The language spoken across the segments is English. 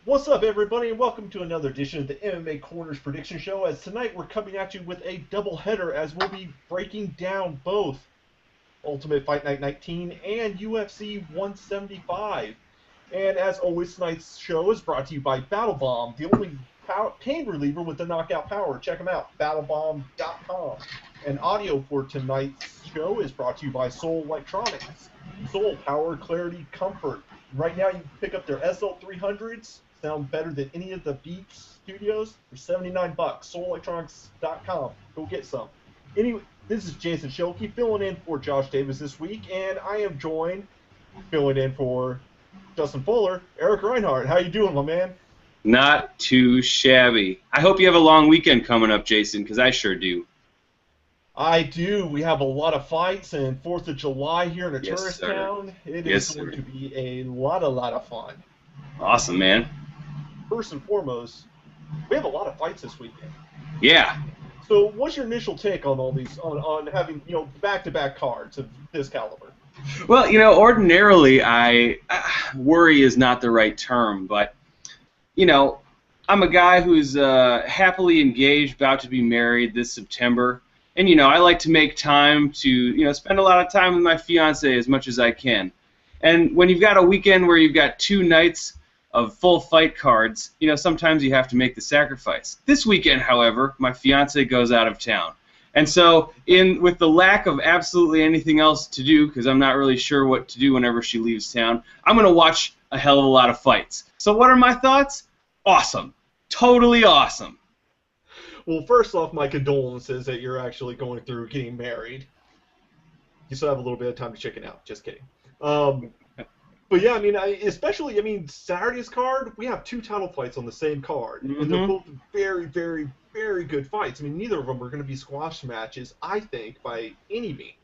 What's up, everybody, and welcome to another edition of the MMA Corners Prediction Show. As tonight we're coming at you with a doubleheader, as we'll be breaking down both Ultimate Fight Night 19 and UFC 175. And as always, tonight's show is brought to you by Battle Bomb, the only pain reliever with the knockout power. Check them out, battlebomb.com. And audio for tonight's show is brought to you by Soul Electronics. Soul, power, clarity, comfort. Right now you can pick up their SL300s. Sound better than any of the Beats studios for $79. SoulElectronics.com. Go get some. Anyway, this is Jason Schilke filling in for Josh Davis this week, and I am joined, filling in for Justin Fuller, Eric Reinhardt. How you doing, my man? Not too shabby. I hope you have a long weekend coming up, Jason, because I sure do. I do. We have a lot of fights, and 4th of July here in a tourist town. It is going to be a lot of fun. Awesome, man. First and foremost, we have a lot of fights this weekend. Yeah. So what's your initial take on all these, on having, back-to-back cards of this caliber? Well, ordinarily worry is not the right term, but, I'm a guy who's happily engaged, about to be married this September, and, I like to make time to, spend a lot of time with my fiance as much as I can. And when you've got a weekend where you've got 2 nights of full fight cards, sometimes you have to make the sacrifice. This weekend, however, my fiance goes out of town. And so, with the lack of absolutely anything else to do, because I'm not really sure what to do whenever she leaves town, I'm going to watch a hell of a lot of fights. So what are my thoughts? Awesome. Totally awesome. Well, first off, my condolences that you're actually going through getting married. You still have a little bit of time to chicken out. Just kidding. But yeah, especially Saturday's card, we have 2 title fights on the same card, and they're both very, very, very good fights. Neither of them are going to be squash matches, I think, by any means.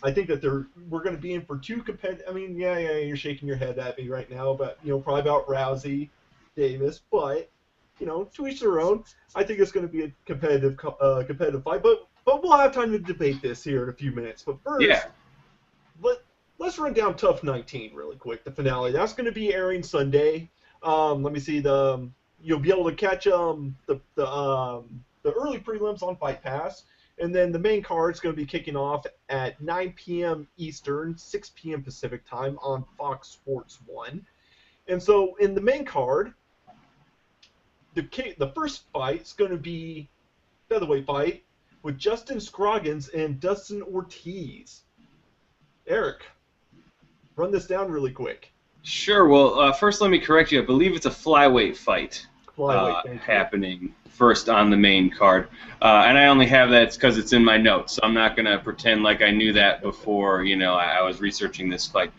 I think that we're going to be in for 2 competitive. Yeah, you're shaking your head at me right now, but probably about Rousey, Davis, but to each their own. I think it's going to be a competitive fight, but we'll have time to debate this here in a few minutes. But first, let's run down Tough 19 really quick, the finale. That's going to be airing Sunday. Let me see. You'll be able to catch the early prelims on Fight Pass, and then the main card's going to be kicking off at 9 p.m. Eastern, 6 p.m. Pacific time on Fox Sports 1. And so in the main card, the first fight's going to be featherweight fight with Justin Scroggins and Dustin Ortiz. Eric, run this down really quick. Sure. Well, first let me correct you. I believe it's a flyweight fight happening first on the main card. And I only have that because it's in my notes, so I'm not going to pretend like I knew that before I was researching this fight.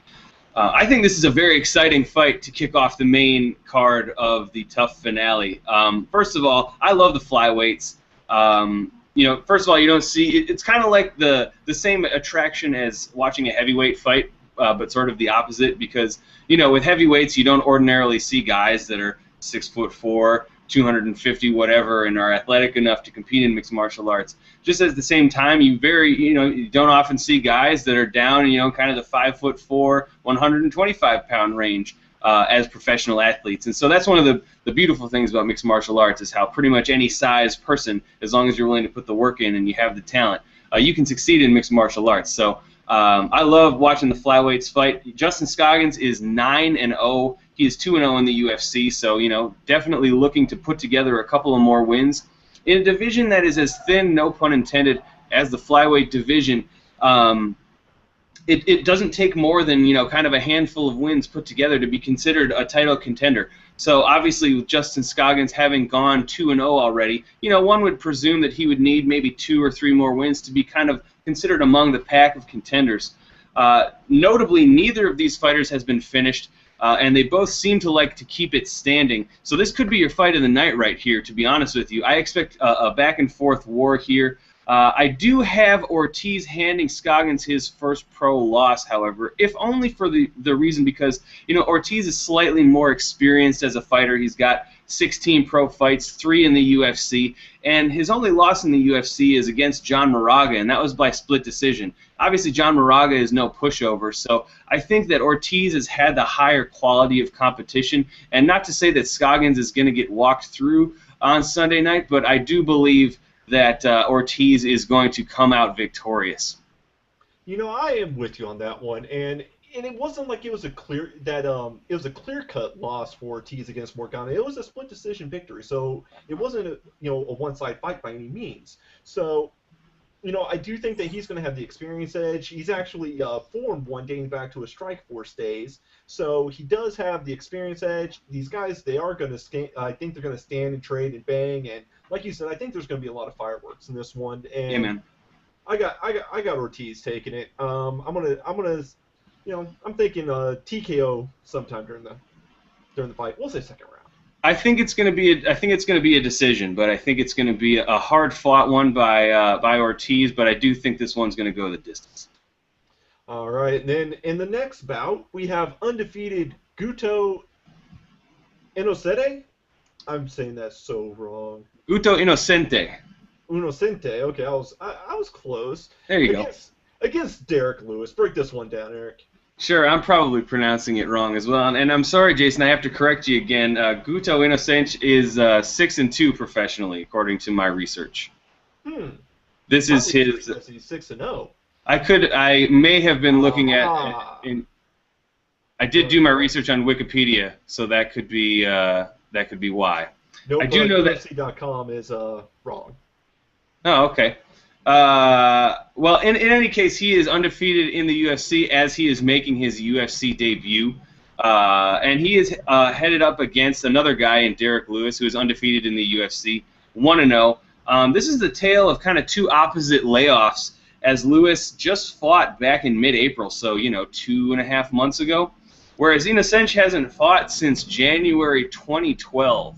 I think this is a very exciting fight to kick off the main card of the Tough finale. First of all, I love the flyweights. First of all, you don't see it's kind of like the same attraction as watching a heavyweight fight, but sort of the opposite, because with heavyweights you don't ordinarily see guys that are 6'4", 250 whatever, and are athletic enough to compete in mixed martial arts. Just at the same time, you don't often see guys that are down kind of the 5'4", 125-pound range as professional athletes. And so that's one of the beautiful things about mixed martial arts, is how pretty much any size person, as long as you're willing to put the work in and you have the talent, you can succeed in mixed martial arts. So I love watching the flyweights fight. Justin Scoggins is 9-0. He is 2-0 in the UFC, so definitely looking to put together a couple of more wins in a division that is as thin, no pun intended, as the flyweight division. It doesn't take more than kind of a handful of wins put together to be considered a title contender. So obviously, with Justin Scoggins having gone 2-0 already, one would presume that he would need maybe 2 or 3 more wins to be kind of considered among the pack of contenders. Notably, neither of these fighters has been finished, and they both seem to like to keep it standing. So this could be your fight of the night right here, to be honest with you. I expect a back-and-forth war here. I do have Ortiz handing Scoggins his first pro loss, however, if only for the reason because, Ortiz is slightly more experienced as a fighter. He's got 16 pro fights, 3 in the UFC, and his only loss in the UFC is against John Moraga, and that was by split decision. Obviously, John Moraga is no pushover, so I think that Ortiz has had the higher quality of competition, and not to say that Scoggins is going to get walked through on Sunday night, but I do believe that Ortiz is going to come out victorious. You know, I am with you on that one, and it wasn't like it was a clear-cut loss for Ortiz against Morgana. It was a split decision victory, so it wasn't a one-side fight by any means. So, I do think that he's going to have the experience edge. He's actually 4-1 dating back to his Strikeforce days, so he does have the experience edge. These guys, they are going to I think they're going to stand and trade and bang, and like you said, I think there's going to be a lot of fireworks in this one. And Amen. I got Ortiz taking it. I'm thinking TKO sometime during the fight. We'll say second round. I think it's going to be a decision, but I think it's going to be a hard fought one by Ortiz. But I do think this one's going to go the distance. All right, and then in the next bout we have undefeated Guto Inocente. I'm saying that so wrong. Guto Inocente. Okay, I was close. There you go. Against Derek Lewis. Break this one down, Eric. Sure, I'm probably pronouncing it wrong as well, and I'm sorry, Jason. I have to correct you again. Guto Inocente is 6-2 professionally, according to my research. This is his. He's 6-0. I may have been looking at. I did do my research on Wikipedia, so that could be why. No, I do know that UFC.com is wrong. Oh, okay. Well, in any case, he is undefeated in the UFC as he is making his UFC debut. And he is headed up against another guy in Derek Lewis, who is undefeated in the UFC, 1-0. This is the tale of kind of two opposite layoffs, as Lewis just fought back in mid-April, so, 2.5 months ago, whereas Inocente hasn't fought since January 2012.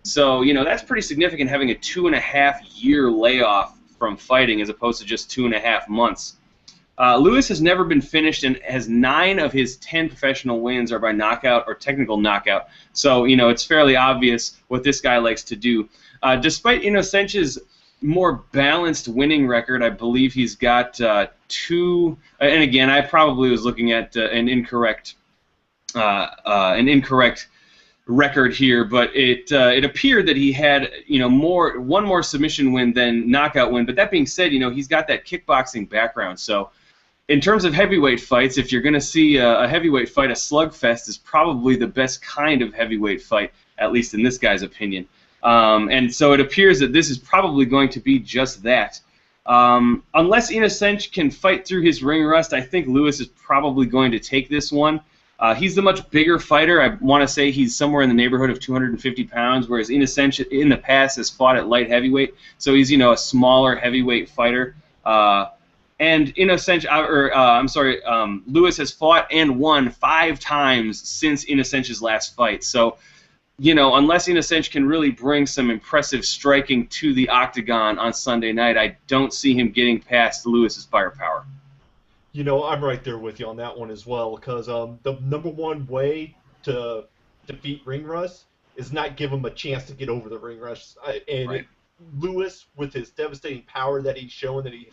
So, that's pretty significant, having a 2.5-year layoff from fighting as opposed to just 2.5 months. Lewis has never been finished and has 9 of his 10 professional wins are by knockout or technical knockout. So, it's fairly obvious what this guy likes to do. Despite Inocente's more balanced winning record, I believe he's got 2. And again, I probably was looking at an incorrect record here, but it appeared that he had one more submission win than knockout win. But that being said, he's got that kickboxing background. So in terms of heavyweight fights, if you're going to see a heavyweight fight, a slugfest is probably the best kind of heavyweight fight, at least in this guy's opinion. And so it appears that this is probably going to be just that. Unless Inocente can fight through his ring rust, I think Lewis is probably going to take this one. He's the much bigger fighter. I want to say he's somewhere in the neighborhood of 250 pounds, whereas Inocente in the past has fought at light heavyweight. So he's, a smaller heavyweight fighter. And Lewis has fought and won 5 times since Inocente's last fight. So, unless Inocente can really bring some impressive striking to the octagon on Sunday night, I don't see him getting past Lewis's firepower. I'm right there with you on that one as well, because the number one way to defeat ring rust is not give him a chance to get over the ring rust. Right. Lewis, with his devastating power that he's shown that he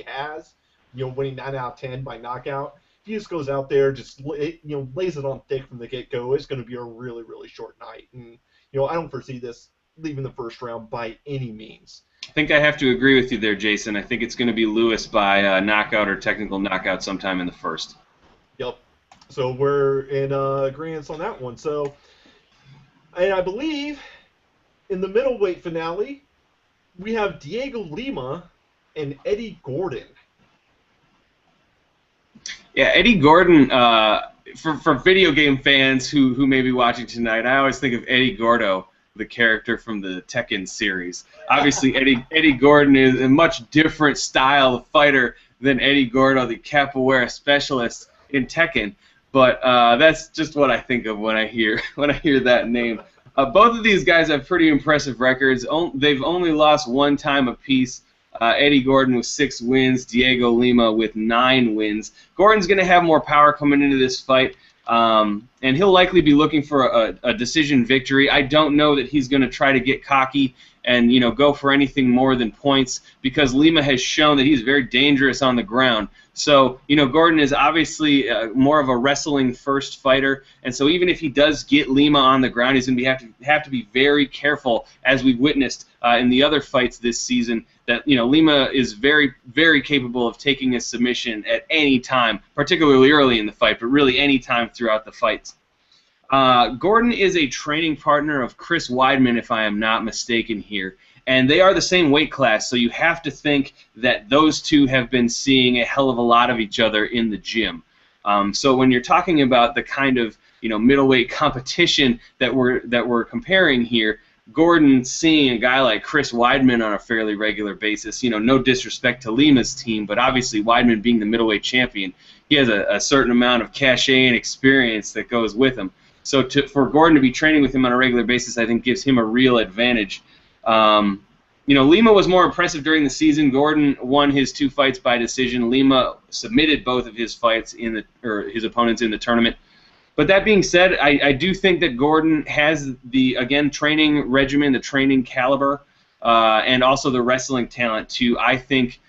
has, winning 9 out of 10 by knockout, if he just goes out there, just lays it on thick from the get-go, it's going to be a really, really short night. And I don't foresee this leaving the first round by any means. I think I have to agree with you there, Jason. I think it's going to be Lewis by knockout or technical knockout sometime in the first. Yep. So we're in agreement on that one. So, and I believe in the middleweight finale, we have Diego Lima and Eddie Gordon. Yeah, Eddie Gordon, for video game fans who may be watching tonight, I always think of Eddie Gordo, the character from the Tekken series. Obviously, Eddie Gordon is a much different style of fighter than Eddie Gordo, the capoeira specialist in Tekken. But that's just what I think of when I hear that name. Both of these guys have pretty impressive records. They've only lost 1 time apiece. Eddie Gordon with 6 wins, Diego Lima with 9 wins. Gordon's going to have more power coming into this fight. And he'll likely be looking for a decision victory. I don't know that he's going to try to get cocky and go for anything more than points, because Lima has shown that he's very dangerous on the ground. So Gordon is obviously more of a wrestling first fighter, and so even if he does get Lima on the ground, he's going to have to be very careful, as we've witnessed in the other fights this season, that Lima is very, very capable of taking a submission at any time, particularly early in the fight, but really any time throughout the fights. Gordon is a training partner of Chris Weidman, if I am not mistaken here, and they are the same weight class, so you have to think that those two have been seeing a hell of a lot of each other in the gym. So when you're talking about the kind of middleweight competition that we're comparing here, Gordon seeing a guy like Chris Weidman on a fairly regular basis, no disrespect to Lima's team, but obviously Weidman being the middleweight champion, he has a certain amount of cachet and experience that goes with him. So for Gordon to be training with him on a regular basis, I think gives him a real advantage. Lima was more impressive during the season. Gordon won his 2 fights by decision. Lima submitted both of his fights his opponents in the tournament. But that being said, I do think that Gordon has the training regimen, the training caliber, and also the wrestling talent to, I think,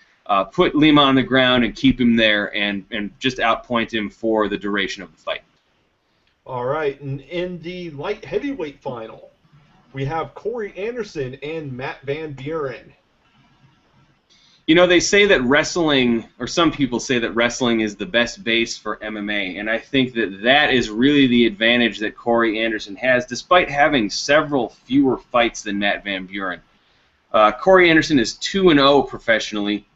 put Lima on the ground and keep him there and just outpoint him for the duration of the fight. All right, and in the light heavyweight final, we have Corey Anderson and Matt Van Buren. They say that wrestling, or some people say that wrestling is the best base for MMA, and I think that is really the advantage that Corey Anderson has, despite having several fewer fights than Matt Van Buren. Corey Anderson is 2-0 professionally,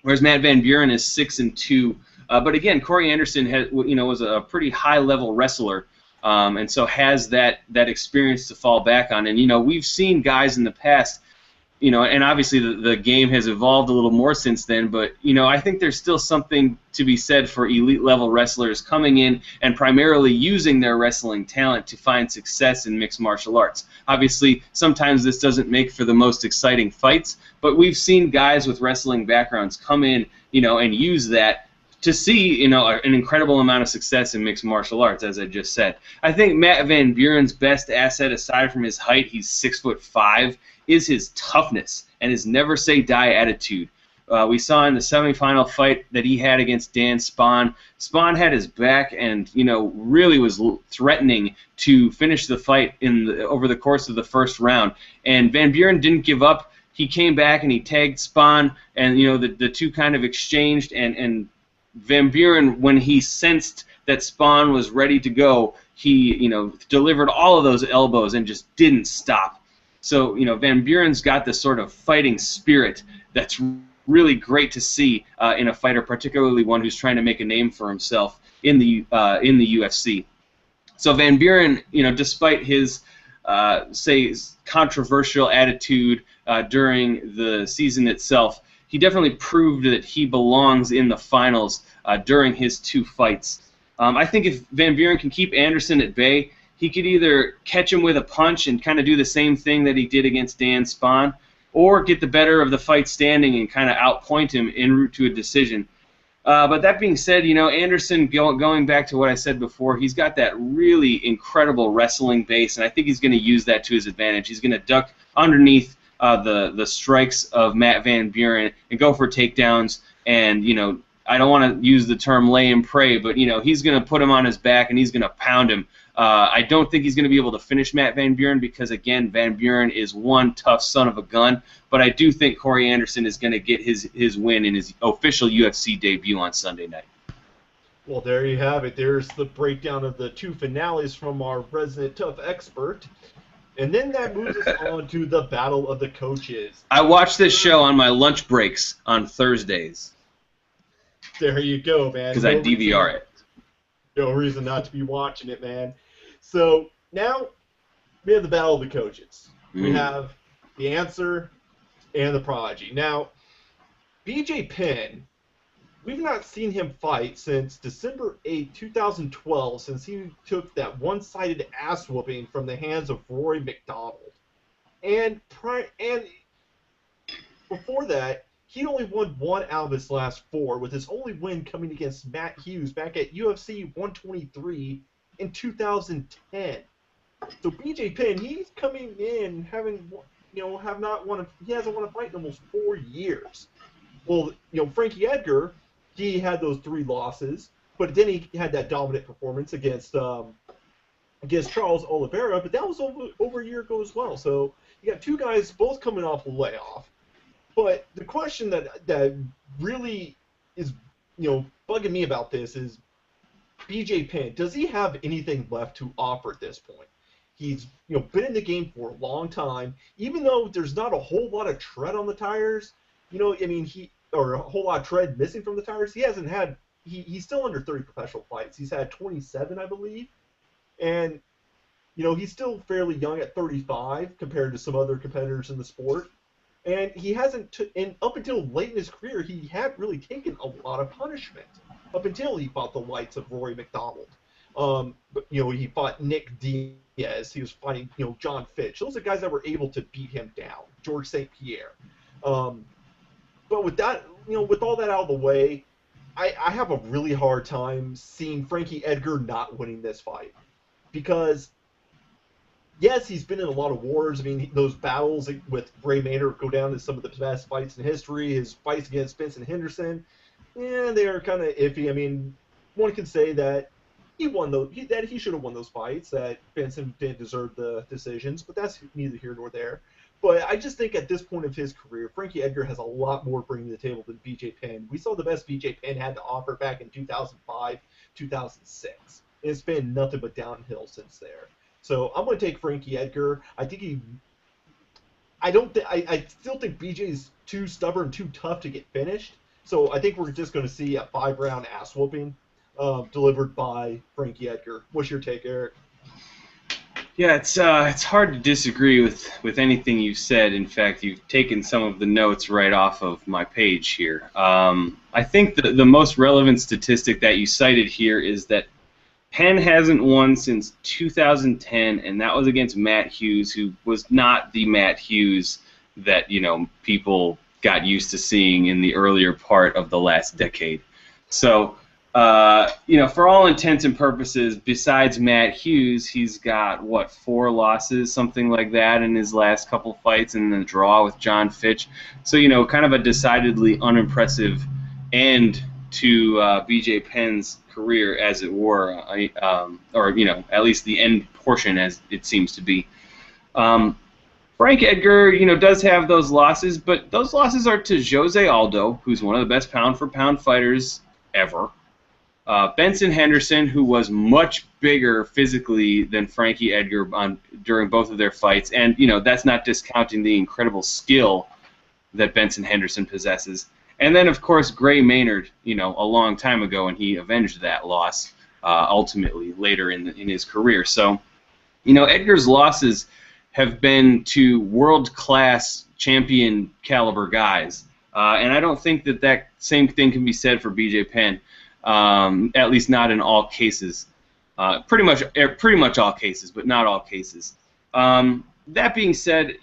whereas Matt Van Buren is 6-2. But again, Corey Anderson was a pretty high-level wrestler, and so has that experience to fall back on. And we've seen guys in the past, and obviously the game has evolved a little more since then. But I think there's still something to be said for elite-level wrestlers coming in and primarily using their wrestling talent to find success in mixed martial arts. Obviously, sometimes this doesn't make for the most exciting fights, but we've seen guys with wrestling backgrounds come in, and use that to see, an incredible amount of success in mixed martial arts, as I just said. I think Matt Van Buren's best asset, aside from his height, he's 6'5", is his toughness and his never say die attitude. We saw in the semifinal fight that he had against Dan Spahn. Spahn had his back and really was threatening to finish the fight over the course of the first round. And Van Buren didn't give up. He came back and he tagged Spahn, and the two kind of exchanged, and Van Buren, when he sensed that Spahn was ready to go, he delivered all of those elbows and just didn't stop. So Van Buren's got this sort of fighting spirit that's really great to see in a fighter, particularly one who's trying to make a name for himself in the UFC. So Van Buren, despite his controversial attitude during the season itself, he definitely proved that he belongs in the finals during his 2 fights. I think if Van Buren can keep Anderson at bay, he could either catch him with a punch and kind of do the same thing that he did against Dan Spahn, or get the better of the fight standing and kind of outpoint him en route to a decision. But that being said, Anderson, going back to what I said before, he's got that really incredible wrestling base, and I think he's going to use that to his advantage. He's going to duck underneath the strikes of Matt Van Buren and go for takedowns, and I don't want to use the term lay and pray, but he's going to put him on his back and he's going to pound him. I don't think he's going to be able to finish Matt Van Buren because, again, Van Buren is one tough son of a gun, but I do think Corey Anderson is going to get his win in his official UFC debut on Sunday night. Well, there you have it. There's the breakdown of the 2 finales from our resident tough expert. And then that moves us on to the Battle of the Coaches. I watch this show on my lunch breaks on Thursdays. There you go, man. Because I DVR it. No reason not to be watching it, man. So now we have the Battle of the Coaches. We have the Answer and the Prodigy. Now, BJ Penn, we've not seen him fight since December 8, 2012, since he took that one-sided ass whooping from the hands of Rory McDonald. And before that, he only won 1 out of his last 4, with his only win coming against Matt Hughes back at UFC 123 in 2010. So BJ Penn, he's coming in having, he hasn't won a fight in almost 4 years. Well, Frankie Edgar, he had those 3 losses, but then he had that dominant performance against Charles Oliveira, but that was over a year ago as well. So you got 2 guys both coming off a layoff. But the question that really is, bugging me about this is BJ Penn. Does he have anything left to offer at this point? He's been in the game for a long time. Even though there's not a whole lot of tread on the tires, or a whole lot of tread missing from the tires, he hasn't had. He's still under 30 professional fights. He's had 27, I believe, and he's still fairly young at 35 compared to some other competitors in the sport. And he hasn't, and up until late in his career, he hadn't really taken a lot of punishment. Up until he fought the likes of Rory McDonald. But, he fought Nick Diaz. He was fighting, John Fitch. Those are guys that were able to beat him down. George St. Pierre. But with that, with all that out of the way, I have a really hard time seeing Frankie Edgar not winning this fight. Because yes, he's been in a lot of wars. Those battles with Gray Maynard go down as some of the best fights in history. His fights against Benson Henderson, they are kind of iffy. One could say that he won that he should have won those fights, that Benson didn't deserve the decisions, but that's neither here nor there. But I just think at this point of his career, Frankie Edgar has a lot more bringing to the table than BJ Penn. We saw the best BJ Penn had to offer back in 2005, 2006. And it's been nothing but downhill since there. So I'm going to take Frankie Edgar. I still think BJ's too stubborn, too tough to get finished. So I think we're just going to see a 5-round ass whooping delivered by Frankie Edgar. What's your take, Eric? Yeah, it's hard to disagree with anything you've said. In fact, you've taken some of the notes right off of my page here. I think the most relevant statistic that you cited here is that Penn hasn't won since 2010, and that was against Matt Hughes, who was not the Matt Hughes that people got used to seeing in the earlier part of the last decade. So, for all intents and purposes, besides Matt Hughes, he's got, 4 losses, something like that, in his last couple fights, and then a draw with John Fitch. So, kind of a decidedly unimpressive end to BJ Penn's career, as it were, or at least the end portion, as it seems to be. Frank Edgar, does have those losses, but those losses are to Jose Aldo, who's one of the best pound-for-pound fighters ever. Benson Henderson, who was much bigger physically than Frankie Edgar during both of their fights, and that's not discounting the incredible skill that Benson Henderson possesses. And then, of course, Gray Maynard, a long time ago, and he avenged that loss ultimately later in his career. So, Edgar's losses have been to world-class champion caliber guys, and I don't think that same thing can be said for BJ Penn. At least not in all cases. Pretty much all cases, but not all cases. That being said,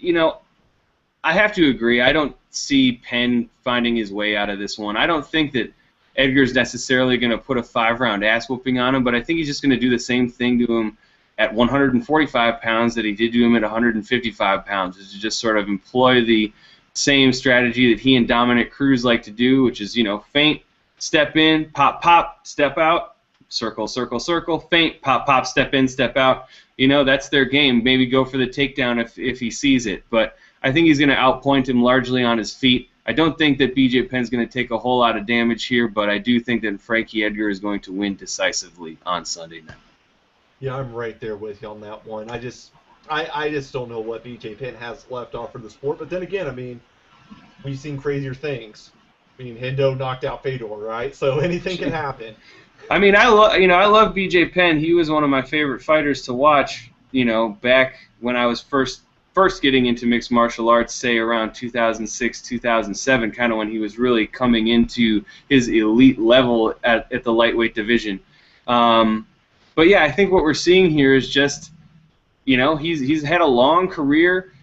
I have to agree. I don't see Penn finding his way out of this one. I don't think that Edgar's necessarily going to put a 5-round ass whooping on him, but I think he's just going to do the same thing to him at 145 pounds that he did to him at 155 pounds, is to just sort of employ the same strategy that he and Dominic Cruz like to do, which is, feint, step in, pop, pop, step out, circle, circle, circle, feint, pop, pop, step in, step out. That's their game. Maybe go for the takedown if he sees it. But I think he's going to outpoint him largely on his feet. I don't think that BJ Penn's going to take a whole lot of damage here, but I do think that Frankie Edgar is going to win decisively on Sunday night. Yeah, I'm right there with you on that one. I just don't know what BJ Penn has left off for the sport. But then again, we've seen crazier things. Hendo knocked out Fedor, right? So anything can happen. I love BJ Penn. He was one of my favorite fighters to watch, back when I was first getting into mixed martial arts, say around 2006, 2007, kind of when he was really coming into his elite level at the lightweight division. But yeah, I think what we're seeing here is just, he's had a long career.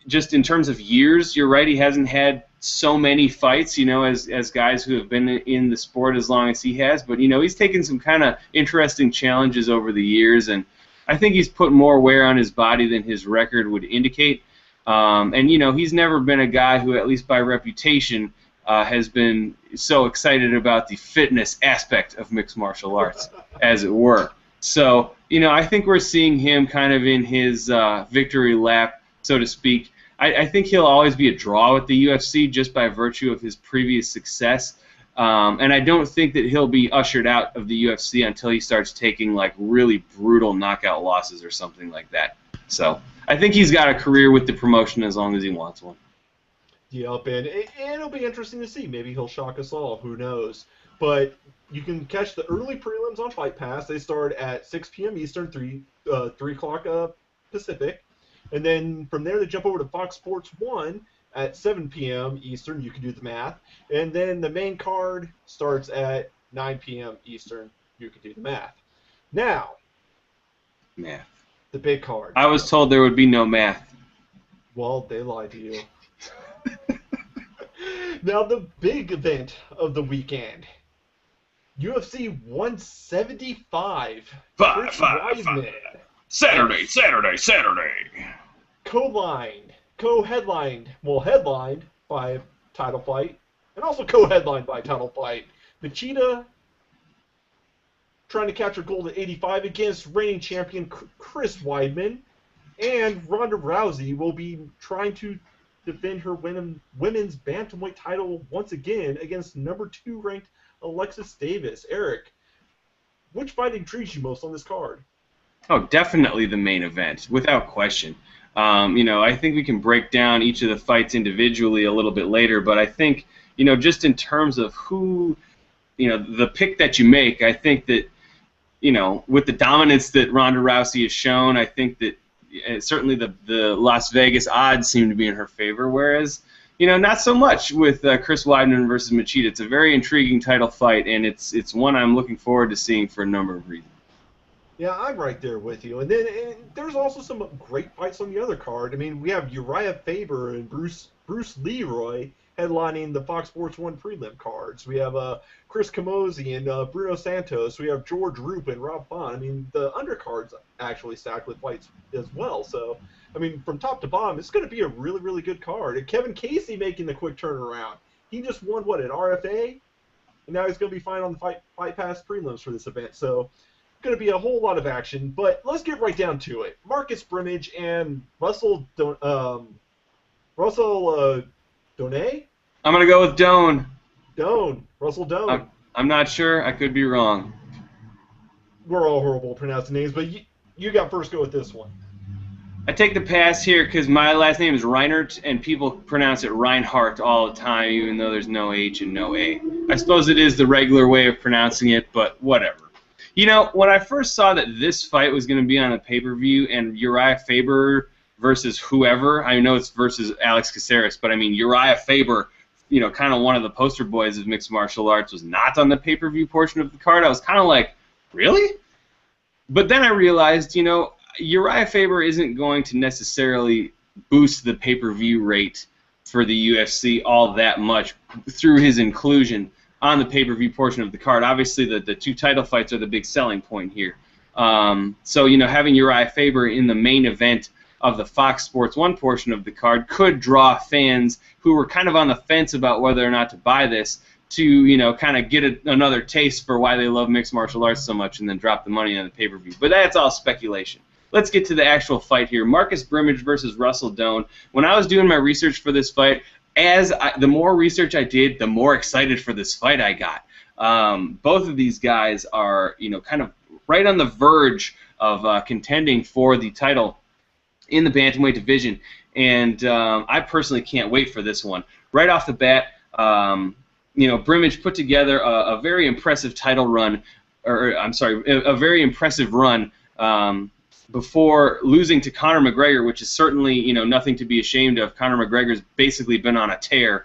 Just in terms of years, you're right, he hasn't had so many fights, as guys who have been in the sport as long as he has. But, he's taken some kind of interesting challenges over the years, and I think he's put more wear on his body than his record would indicate. And, he's never been a guy who, at least by reputation, has been so excited about the fitness aspect of mixed martial arts, as it were. So, I think we're seeing him kind of in his victory lap, so to speak. I think he'll always be a draw with the UFC just by virtue of his previous success. And I don't think that he'll be ushered out of the UFC until he starts taking, like, really brutal knockout losses or something like that. So I think he's got a career with the promotion as long as he wants one. Yep, and it'll be interesting to see. Maybe he'll shock us all. Who knows? But you can catch the early prelims on Fight Pass. They start at 6 p.m. Eastern, 3 o'clock Pacific. And then from there, they jump over to Fox Sports 1 at 7 p.m. Eastern. You can do the math. And then the main card starts at 9 p.m. Eastern. You can do the math. Now, math. The big card. I was told there would be no math. Well, they lied to you. Now, the big event of the weekend. UFC 175. Saturday. Headlined by Title Fight, and also co-headlined by Title Fight. Machida trying to capture gold at 85 against reigning champion Chris Weidman, and Ronda Rousey will be trying to defend her women's bantamweight title once again against number 2 ranked Alexis Davis. Eric, which fight intrigues you most on this card? Oh, definitely the main event, without question. I think we can break down each of the fights individually a little bit later, but I think, just in terms of who, the pick that you make, I think that, with the dominance that Ronda Rousey has shown, I think that certainly the Las Vegas odds seem to be in her favor, whereas, not so much with Chris Weidman versus Machida. It's a very intriguing title fight, and it's one I'm looking forward to seeing for a number of reasons. Yeah, I'm right there with you. And then there's also some great fights on the other card. I mean, we have Uriah Faber and Bruce Leroy headlining the Fox Sports 1 prelim cards. We have Chris Camozzi and Bruno Santos. We have George Roop and Rob Font. I mean, the undercard's actually stacked with fights as well. So, I mean, from top to bottom, it's going to be a really, really good card. And Kevin Casey making the quick turnaround. He just won, at RFA? And now he's going to be fighting on the Fight Pass prelims for this event. So, going to be a whole lot of action, but let's get right down to it. Marcus Brimage and Russell Doane? I'm going to go with Doane. Russell Doane. I'm not sure. I could be wrong. We're all horrible at pronouncing names, but you got first go with this one. I take the pass here because my last name is Reinhardt, and people pronounce it Reinhardt all the time, even though there's no H and no A. I suppose it is the regular way of pronouncing it, but whatever. When I first saw that this fight was going to be on the pay-per-view and Uriah Faber versus whoever, I know it's versus Alex Caceres, but I mean Uriah Faber, kind of one of the poster boys of mixed martial arts, was not on the pay-per-view portion of the card. I was kind of like, really? But then I realized, Uriah Faber isn't going to necessarily boost the pay-per-view rate for the UFC all that much through his inclusion on the pay-per-view portion of the card. Obviously, the 2 title fights are the big selling point here. So, having Uriah Faber in the main event of the Fox Sports 1 portion of the card could draw fans who were kind of on the fence about whether or not to buy this to, kind of get another taste for why they love mixed martial arts so much and then drop the money on the pay-per-view. But that's all speculation. Let's get to the actual fight here. Marcus Brimage versus Russell Doane. When I was doing my research for this fight, the more research I did, the more excited for this fight I got. Both of these guys are, kind of right on the verge of contending for the title in the bantamweight division, and I personally can't wait for this one. Right off the bat, Brimage put together a very impressive title run, a very impressive run before losing to Conor McGregor, which is certainly nothing to be ashamed of. Conor McGregor's basically been on a tear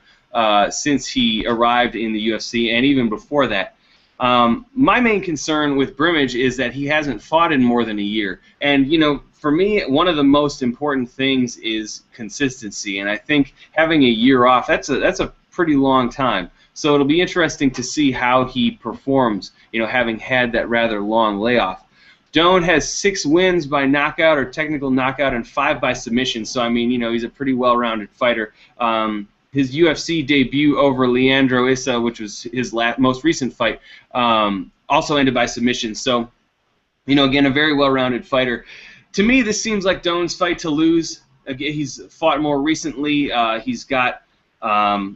since he arrived in the UFC, and even before that. My main concern with Brimage is that he hasn't fought in more than a year. And, for me, one of the most important things is consistency. And I think having a year off, that's a pretty long time. So it'll be interesting to see how he performs, having had that rather long layoff. Doan has 6 wins by knockout or technical knockout and 5 by submission. So, he's a pretty well-rounded fighter. His UFC debut over Leandro Issa, which was his most recent fight, also ended by submission. So, again, a very well-rounded fighter. To me, this seems like Doan's fight to lose. Again, he's fought more recently. He's got, a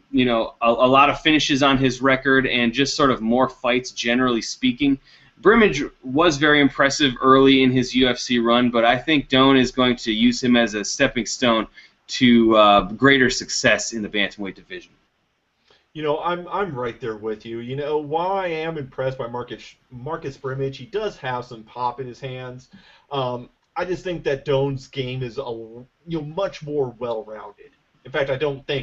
lot of finishes on his record and just sort of more fights, generally speaking. Brimage was very impressive early in his UFC run, but I think Doan is going to use him as a stepping stone to greater success in the bantamweight division. I'm right there with you. While I am impressed by Marcus Brimage, he does have some pop in his hands. I just think that Doan's game is much more well-rounded. In fact,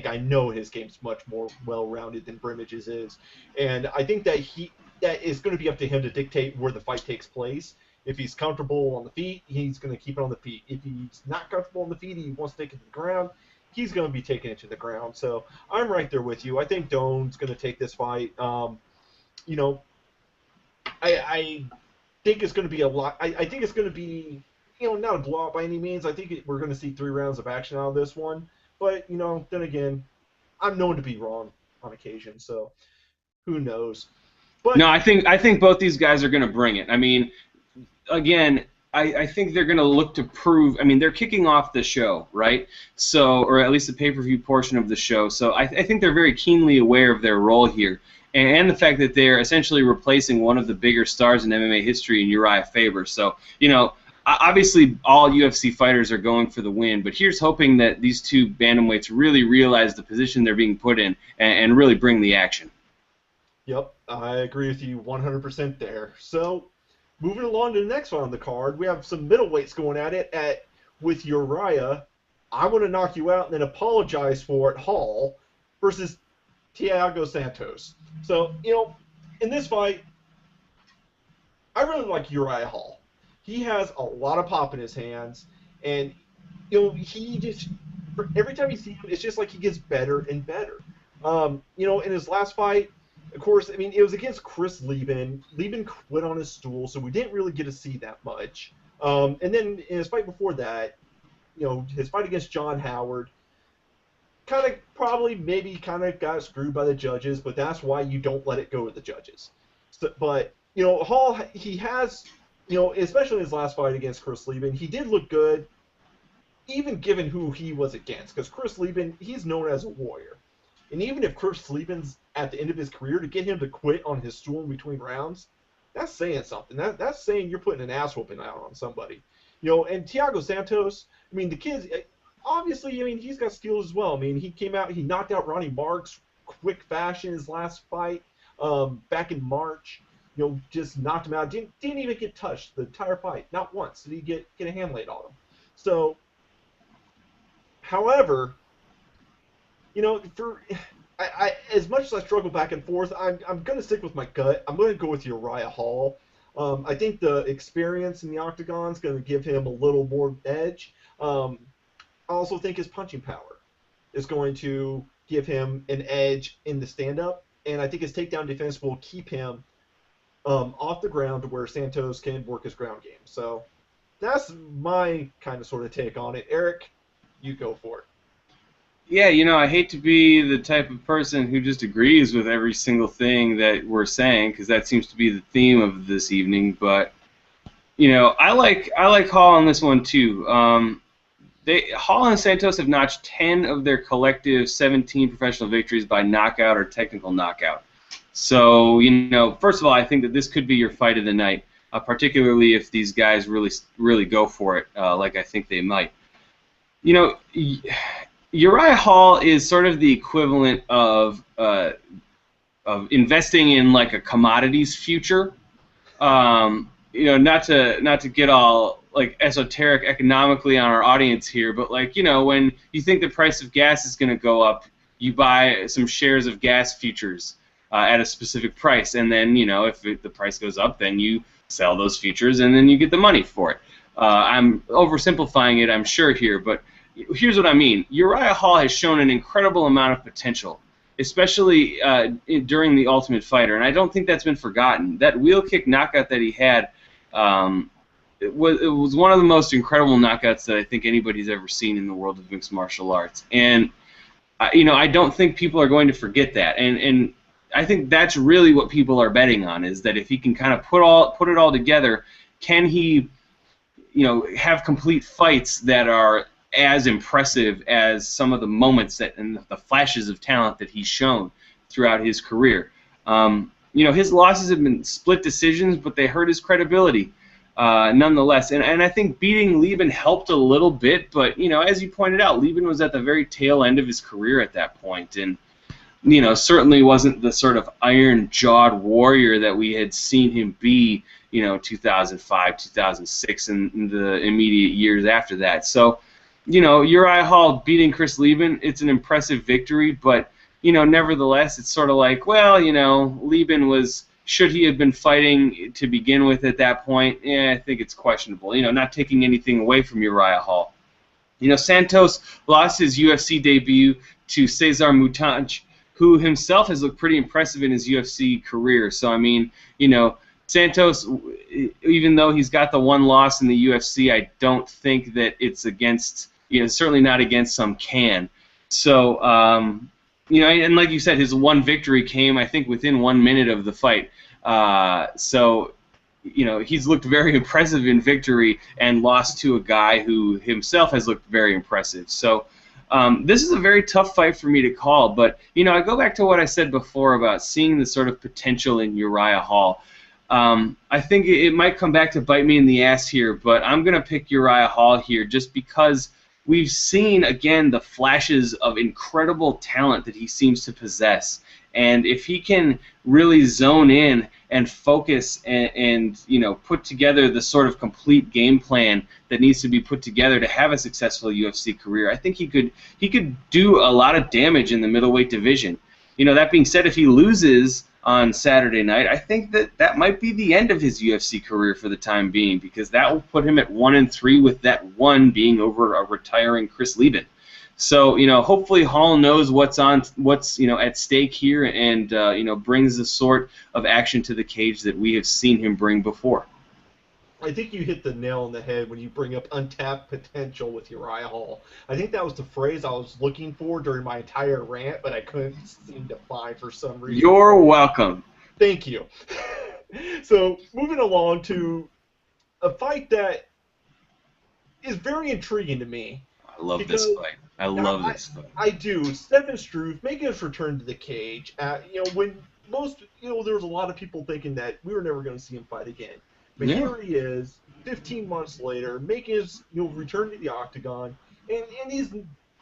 I know his game's much more well-rounded than Brimage's is, and I think that it's going to be up to him to dictate where the fight takes place. If he's comfortable on the feet, he's going to keep it on the feet. If he's not comfortable on the feet, he wants to take it to the ground, he's going to be taking it to the ground. So I'm right there with you. I think Doan's going to take this fight. I think it's going to be a lot. I think it's going to be, not a blowout by any means. I think we're going to see 3 rounds of action out of this one. But, then again, I'm known to be wrong on occasion. So who knows? But no, I think both these guys are going to bring it. Again, I think they're going to look to prove. They're kicking off the show, right? So, or at least the pay-per-view portion of the show. So I think they're very keenly aware of their role here, and the fact that they're essentially replacing one of the bigger stars in MMA history in Uriah Faber. So, obviously all UFC fighters are going for the win, but here's hoping that these two bantamweights really realize the position they're being put in and really bring the action. Yep, I agree with you 100% there. So, moving along to the next one on the card, we have some middleweights going at it with Uriah, I want to knock you out and then apologize for it, Hall, versus Thiago Santos. So, in this fight, I really like Uriah Hall. He has a lot of pop in his hands, and, he just, every time you see him, it's just like he gets better and better. In his last fight, of course, it was against Chris Lieben. Lieben quit on his stool, so we didn't really get to see that much. And then in his fight before that, his fight against John Howard, kind of got screwed by the judges, but that's why you don't let it go to the judges. So, but, Hall, he has, especially in his last fight against Chris Lieben, he did look good, even given who he was against, because Chris Lieben, he's known as a warrior. And even if Chris Lieben's at the end of his career, to get him to quit on his stool in between rounds, that's saying something. That's saying you're putting an ass whooping out on somebody. And Thiago Santos, the kid, obviously, he's got skills as well. He came out, he knocked out Ronnie Marks quick fashion in his last fight back in March. Just knocked him out. Didn't even get touched the entire fight. Not once did he get a hand laid on him. So, however, as much as I struggle back and forth, I'm going to stick with my gut. I'm going to go with Uriah Hall. I think the experience in the octagon is going to give him a little more edge. I also think his punching power is going to give him an edge in the stand-up, and I think his takedown defense will keep him off the ground to where Santos can work his ground game. So that's my kind of sort of take on it. Eric, you go for it. Yeah, I hate to be the type of person who just agrees with every single thing that we're saying, because that seems to be the theme of this evening. But I like Hall on this one too. Hall and Santos have notched 10 of their collective 17 professional victories by knockout or technical knockout. So first of all, I think that this could be your fight of the night, particularly if these guys really go for it, like I think they might. Uriah Hall is sort of the equivalent of investing in like a commodities future. Not to get all like esoteric economically on our audience here, but when you think the price of gas is going to go up, you buy some shares of gas futures. at a specific price, and then if the price goes up, then you sell those futures, and then you get the money for it. I'm oversimplifying it, I'm sure here, but here's what I mean. Uriah Hall has shown an incredible amount of potential, especially during the Ultimate Fighter, and I don't think that's been forgotten. That wheel kick knockout that he had, it was one of the most incredible knockouts that I think anybody's ever seen in the world of mixed martial arts. And I don't think people are going to forget that. And I think that's really what people are betting on, is that if he can kind of put it all together, can he have complete fights that are as impressive as some of the moments and the flashes of talent that he's shown throughout his career. His losses have been split decisions, but they hurt his credibility nonetheless. And I think beating Lieben helped a little bit, but as you pointed out, Lieben was at the very tail end of his career at that point, and certainly wasn't the sort of iron-jawed warrior that we had seen him be 2005, 2006, and the immediate years after that. So, Uriah Hall beating Chris Lieben, it's an impressive victory, but, nevertheless, it's sort of like, well, Lieben should he have been fighting to begin with at that point? I think it's questionable. Not taking anything away from Uriah Hall. Santos lost his UFC debut to Cesar Mutanch, who himself has looked pretty impressive in his UFC career. So, I mean, Santos, even though he's got the one loss in the UFC, I don't think that it's against, certainly not against some can. So, and like you said, his one victory came, I think, within 1 minute of the fight. So, he's looked very impressive in victory and lost to a guy who himself has looked very impressive. So, this is a very tough fight for me to call, but, I go back to what I said before about seeing the sort of potential in Uriah Hall. I think it might come back to bite me in the ass here, but I'm going to pick Uriah Hall here just because we've seen, again, the flashes of incredible talent that he seems to possess. And if he can really zone in and focus and put together the sort of complete game plan that needs to be put together to have a successful UFC career, I think he could do a lot of damage in the middleweight division. That being said, if he loses on Saturday night, I think that might be the end of his UFC career for the time being, because that will put him at 1-3, with that one being over a retiring Chris Lieben. So, hopefully Hall knows what's at stake here, and brings the sort of action to the cage that we have seen him bring before. I think you hit the nail on the head when you bring up untapped potential with Uriah Hall. I think that was the phrase I was looking for during my entire rant, but I couldn't seem to find for some reason. You're welcome. Thank you. So, moving along to a fight that is very intriguing to me. I love this fight. I love this fight. I do. Stefan Struve making his return to the cage. When there was a lot of people thinking that we were never going to see him fight again. But here he is, 15 months later, making his return to the octagon, and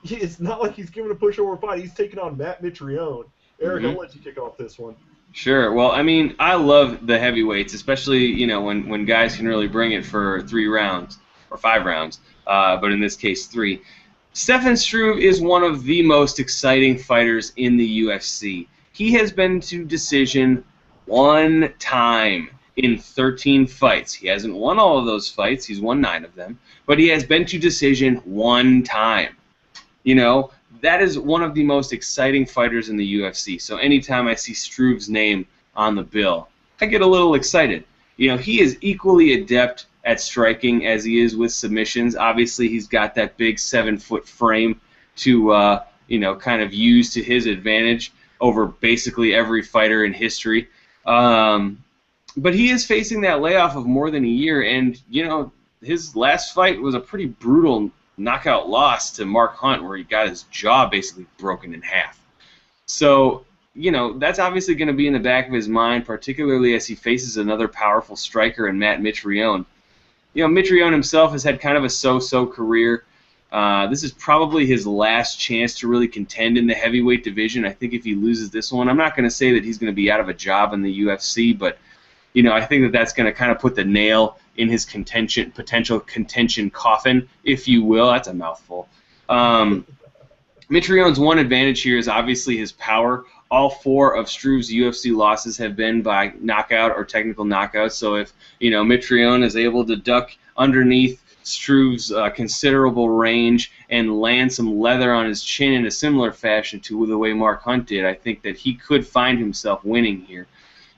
it's not like he's giving a pushover fight. He's taking on Matt Mitrione. Eric, I'll let you kick off this one. Sure. Well, I mean, I love the heavyweights, especially when guys can really bring it for 3 rounds or 5 rounds, but in this case 3. Stefan Struve is one of the most exciting fighters in the UFC. He has been to decision 1 time in 13 fights. He hasn't won all of those fights. He's won 9 of them. But he has been to decision 1 time. That is one of the most exciting fighters in the UFC. So anytime I see Struve's name on the bill, I get a little excited. He is equally adept at striking as he is with submissions. Obviously, he's got that big 7-foot frame to, kind of use to his advantage over basically every fighter in history. But he is facing that layoff of more than a year, and, his last fight was a pretty brutal knockout loss to Mark Hunt, where he got his jaw basically broken in half. So, that's obviously going to be in the back of his mind, particularly as he faces another powerful striker in Matt Mitrione. Mitrione himself has had kind of a so-so career. This is probably his last chance to really contend in the heavyweight division. I think if he loses this one, I'm not going to say that he's going to be out of a job in the UFC, but I think that's going to kind of put the nail in his potential contention coffin, if you will. That's a mouthful. Mitrione's one advantage here is obviously his power. all 4 of Struve's UFC losses have been by knockout or technical knockouts. So if Mitrione is able to duck underneath Struve's considerable range and land some leather on his chin in a similar fashion to the way Mark Hunt did, I think that he could find himself winning here.